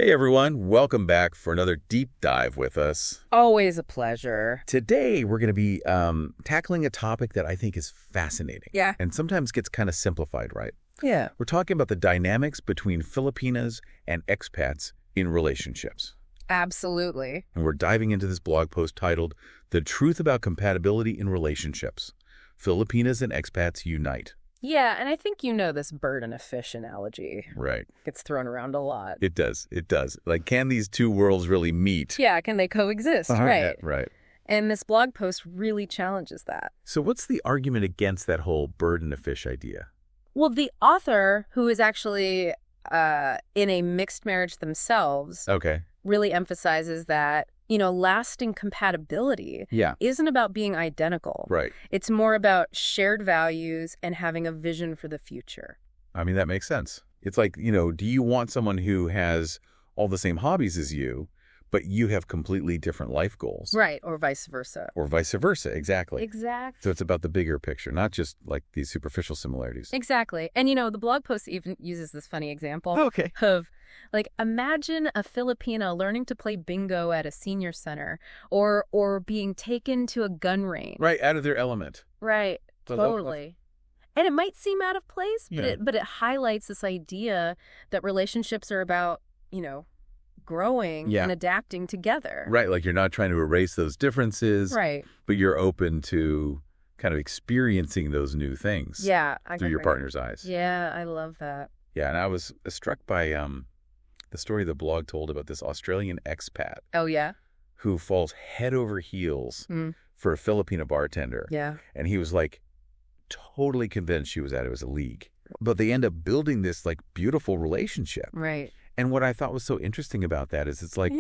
Hey everyone, welcome back for another deep dive with us. Always a pleasure. Today we're going to be tackling a topic that I think is fascinating. Yeah. And sometimes gets kind of simplified, right? Yeah. We're talking about the dynamics between Filipinas and expats in relationships. Absolutely. And we're diving into this blog post titled, The Truth About Compatibility in Relationships. Filipinas and Expats Unite. Yeah, and I think you know this bird and a fish analogy. Right. Gets thrown around a lot. It does. It does. Like, can these two worlds really meet? Yeah, can they coexist? Right. Yeah, right. And this blog post really challenges that. So what's the argument against that whole bird and a fish idea? Well, the author, who is actually in a mixed marriage themselves, Okay. really emphasizes that, lasting compatibility isn't about being identical. Right. It's more about shared values and having a vision for the future. I mean, that makes sense. It's like, do you want someone who has all the same hobbies as you, but you have completely different life goals? Right, or vice versa. Or vice versa, exactly. Exactly. So it's about the bigger picture, not just like these superficial similarities. Exactly. And, the blog post even uses this funny example Okay. of, imagine a Filipina learning to play bingo at a senior center or being taken to a gun range. Right, out of their element. Right, totally. And it might seem out of place, Yeah. but it highlights this idea that relationships are about, growing and adapting together. Right, like you're not trying to erase those differences, Right. but you're open to kind of experiencing those new things through your partner's eyes. Yeah, I love that. Yeah, and I was struck by the story the blog told about this Australian expat Oh, yeah? who falls head over heels for a Filipina bartender. Yeah. And he was like totally convinced she was at it was a league. But they end up building this like beautiful relationship. Right. And what I thought was so interesting about that is it's like,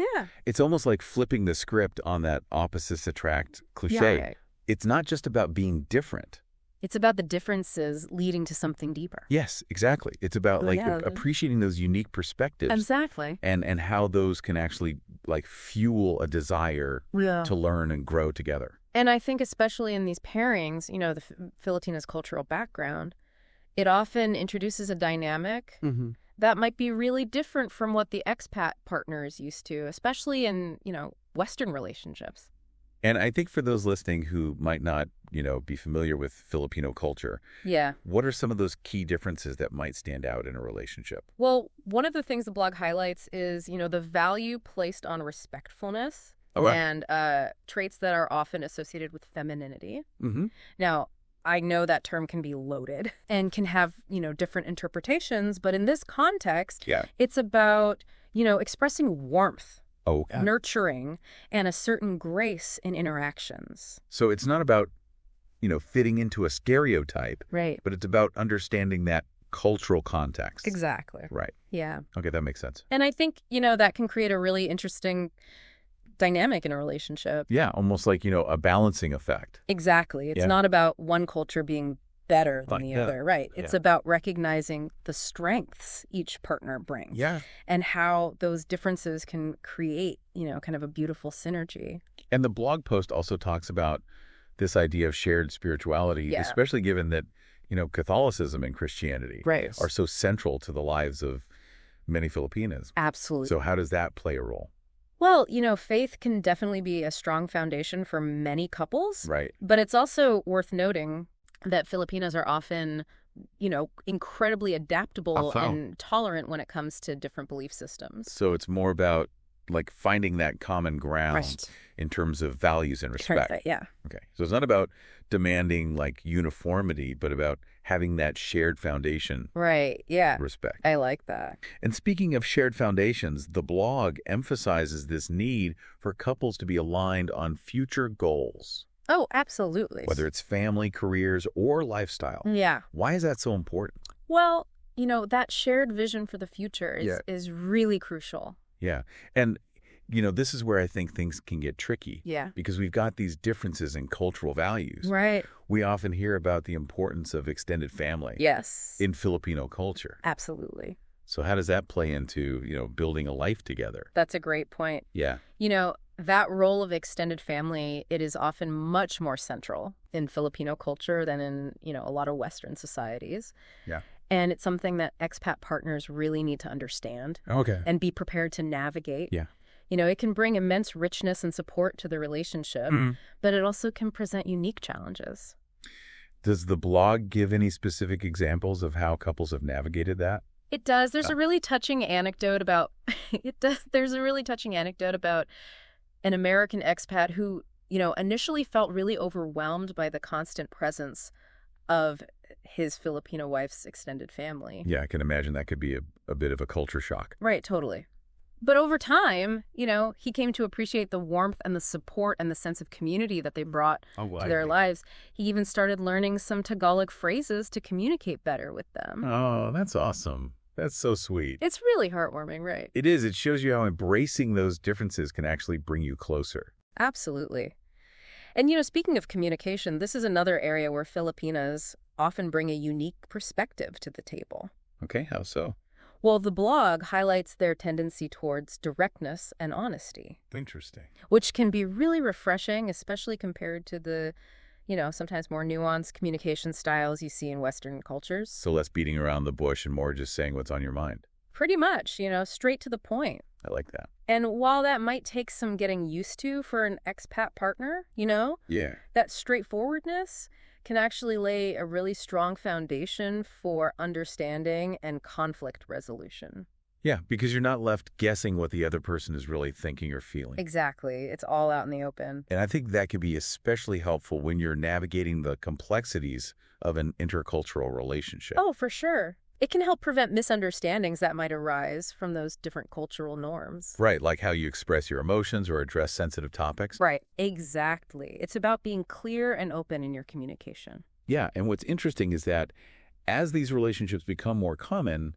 it's almost like flipping the script on that opposites attract cliche. Yeah. It's not just about being different. It's about the differences leading to something deeper. Yes, exactly. It's about appreciating those unique perspectives. Exactly. And how those can actually like fuel a desire to learn and grow together. And I think especially in these pairings, the Filipina's cultural background, it often introduces a dynamic that might be really different from what the expat partner is used to, especially in, Western relationships. And I think for those listening who might not, be familiar with Filipino culture, what are some of those key differences that might stand out in a relationship? Well, one of the things the blog highlights is, the value placed on respectfulness and traits that are often associated with femininity. Now, I know that term can be loaded and can have, different interpretations, but in this context, it's about, expressing warmth. Nurturing, and a certain grace in interactions. So it's not about, fitting into a stereotype, Right. but it's about understanding that cultural context. Exactly. Right. Yeah. Okay, that makes sense. And I think, that can create a really interesting dynamic in a relationship. Yeah, almost like, a balancing effect. Exactly. It's not about one culture being better than the other, right? It's about recognizing the strengths each partner brings. Yeah. And how those differences can create, kind of a beautiful synergy. And the blog post also talks about this idea of shared spirituality, especially given that, Catholicism and Christianity are so central to the lives of many Filipinas. Absolutely. So how does that play a role? Well, faith can definitely be a strong foundation for many couples. Right. But it's also worth noting that Filipinas are often, incredibly adaptable and tolerant when it comes to different belief systems. So it's more about like finding that common ground in terms of values and respect. Okay. So it's not about demanding like uniformity, but about having that shared foundation. Right. Yeah. Respect. I like that. And speaking of shared foundations, the blog emphasizes this need for couples to be aligned on future goals. Oh, absolutely. Whether it's family, careers, or lifestyle. Yeah. Why is that so important? Well, that shared vision for the future is really crucial. Yeah. And, this is where I think things can get tricky. Yeah. Because we've got these differences in cultural values. Right. We often hear about the importance of extended family. Yes. In Filipino culture. Absolutely. So how does that play into, building a life together? That's a great point. Yeah. That role of extended family, it is often much more central in Filipino culture than in, a lot of Western societies. Yeah. And it's something that expat partners really need to understand and be prepared to navigate. Yeah. It can bring immense richness and support to the relationship, but it also can present unique challenges. Does the blog give any specific examples of how couples have navigated that? It does. There's a really touching anecdote about There's a really touching anecdote about an American expat who, initially felt really overwhelmed by the constant presence of his Filipino wife's extended family. Yeah, I can imagine that could be a bit of a culture shock. Right, totally. But over time, he came to appreciate the warmth and the support and the sense of community that they brought to their lives. He even started learning some Tagalog phrases to communicate better with them. Oh, that's awesome. That's so sweet. It's really heartwarming, right? It is. It shows you how embracing those differences can actually bring you closer. Absolutely. And, speaking of communication, this is another area where Filipinas often bring a unique perspective to the table. Okay, how so? Well, the blog highlights their tendency towards directness and honesty. Interesting. Which can be really refreshing, especially compared to the, sometimes more nuanced communication styles you see in Western cultures. So less beating around the bush and more just saying what's on your mind. Pretty much, straight to the point. I like that. And while that might take some getting used to for an expat partner, Yeah. that straightforwardness can actually lay a really strong foundation for understanding and conflict resolution. Yeah, because you're not left guessing what the other person is really thinking or feeling. Exactly. It's all out in the open. And I think that can be especially helpful when you're navigating the complexities of an intercultural relationship. Oh, for sure. It can help prevent misunderstandings that might arise from those different cultural norms. Right, like how you express your emotions or address sensitive topics. Right, exactly. It's about being clear and open in your communication. Yeah, and what's interesting is that as these relationships become more common,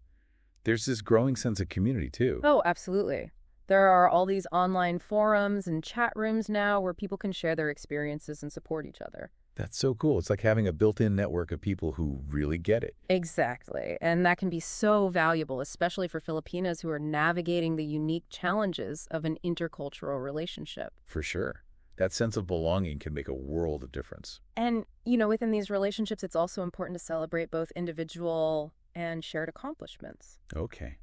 there's this growing sense of community too. Oh, absolutely. There are all these online forums and chat rooms now where people can share their experiences and support each other. That's so cool. It's like having a built-in network of people who really get it. Exactly. And that can be so valuable, especially for Filipinas who are navigating the unique challenges of an intercultural relationship. For sure. That sense of belonging can make a world of difference. And, within these relationships, it's also important to celebrate both individual and shared accomplishments. Okay.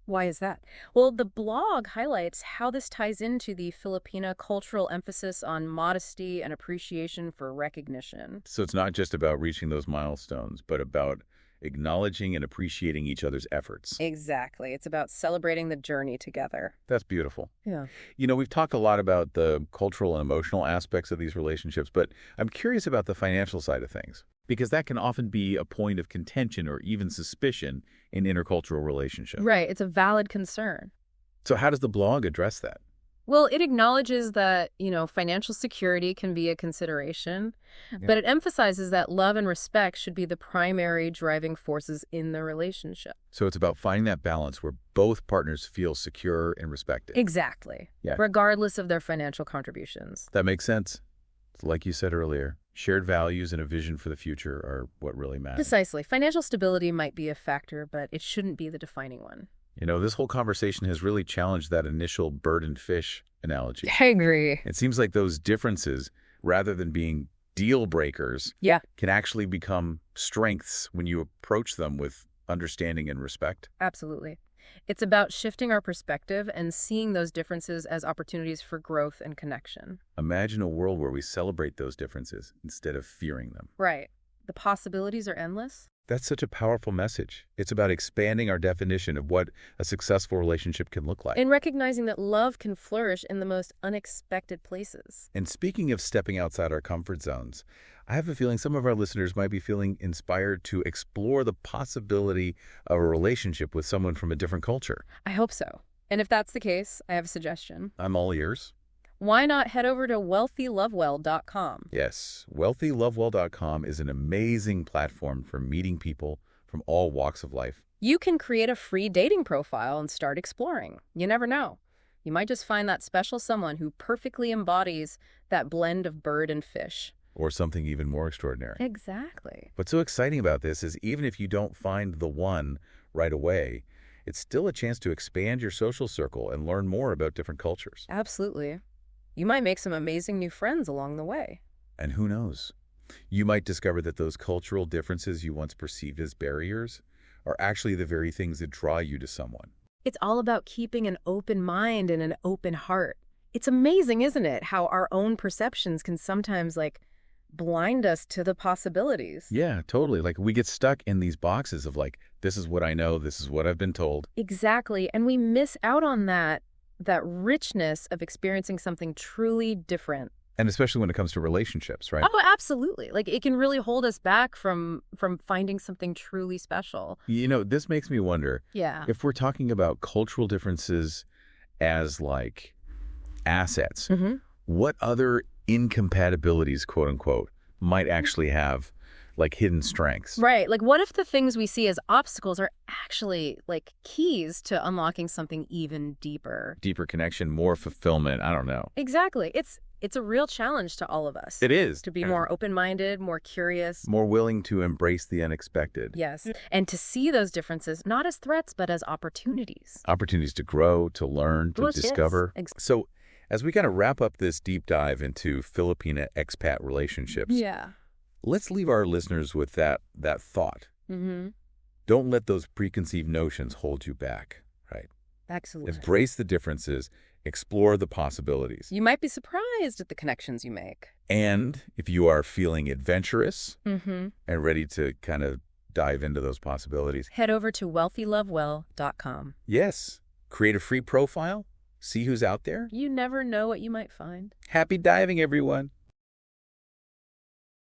Why is that? Well, the blog highlights how this ties into the Filipina cultural emphasis on modesty and appreciation for recognition. So it's not just about reaching those milestones, but about acknowledging and appreciating each other's efforts. Exactly. It's about celebrating the journey together. That's beautiful. Yeah. We've talked a lot about the cultural and emotional aspects of these relationships, but I'm curious about the financial side of things, because that can often be a point of contention or even suspicion in intercultural relationships. Right. It's a valid concern. So how does the blog address that? Well, it acknowledges that, financial security can be a consideration, but it emphasizes that love and respect should be the primary driving forces in the relationship. So it's about finding that balance where both partners feel secure and respected. Exactly. Yeah. Regardless of their financial contributions. That makes sense. Like you said earlier, shared values and a vision for the future are what really matters. Precisely. Financial stability might be a factor, but it shouldn't be the defining one. This whole conversation has really challenged that initial bird and fish analogy. I agree. It seems like those differences, rather than being deal breakers, can actually become strengths when you approach them with understanding and respect. Absolutely. It's about shifting our perspective and seeing those differences as opportunities for growth and connection. Imagine a world where we celebrate those differences instead of fearing them. Right. The possibilities are endless. That's such a powerful message. It's about expanding our definition of what a successful relationship can look like. And recognizing that love can flourish in the most unexpected places. And speaking of stepping outside our comfort zones, I have a feeling some of our listeners might be feeling inspired to explore the possibility of a relationship with someone from a different culture. I hope so. And if that's the case, I have a suggestion. I'm all ears. Why not head over to wealthylovewell.com? Yes, wealthylovewell.com is an amazing platform for meeting people from all walks of life. You can create a free dating profile and start exploring. You never know. You might just find that special someone who perfectly embodies that blend of bird and fish. Or something even more extraordinary. Exactly. What's so exciting about this is even if you don't find the one right away, it's still a chance to expand your social circle and learn more about different cultures. Absolutely. You might make some amazing new friends along the way. And who knows? You might discover that those cultural differences you once perceived as barriers are actually the very things that draw you to someone. It's all about keeping an open mind and an open heart. It's amazing, isn't it, how our own perceptions can sometimes, blind us to the possibilities. Yeah, totally. Like, we get stuck in these boxes of, this is what I know, this is what I've been told. Exactly. And we miss out on that richness of experiencing something truly different. And especially when it comes to relationships, right? Oh, absolutely. It can really hold us back from finding something truly special. This makes me wonder. Yeah. If we're talking about cultural differences as, assets, what other incompatibilities, quote unquote, might actually have hidden strengths? Right. What if the things we see as obstacles are actually keys to unlocking something even deeper? Deeper connection, more fulfillment. I don't know. Exactly. It's a real challenge to all of us. It is. To be more open-minded, more curious. More willing to embrace the unexpected. Yes. And to see those differences not as threats, but as opportunities. Opportunities to grow, to learn, to discover. Yes. So as we kind of wrap up this deep dive into Filipina expat relationships, let's leave our listeners with that thought. Don't let those preconceived notions hold you back, right? Absolutely. Embrace the differences. Explore the possibilities. You might be surprised at the connections you make. And if you are feeling adventurous and ready to kind of dive into those possibilities, head over to wealthylovewell.com. Yes. Create a free profile. See who's out there. You never know what you might find. Happy diving, everyone.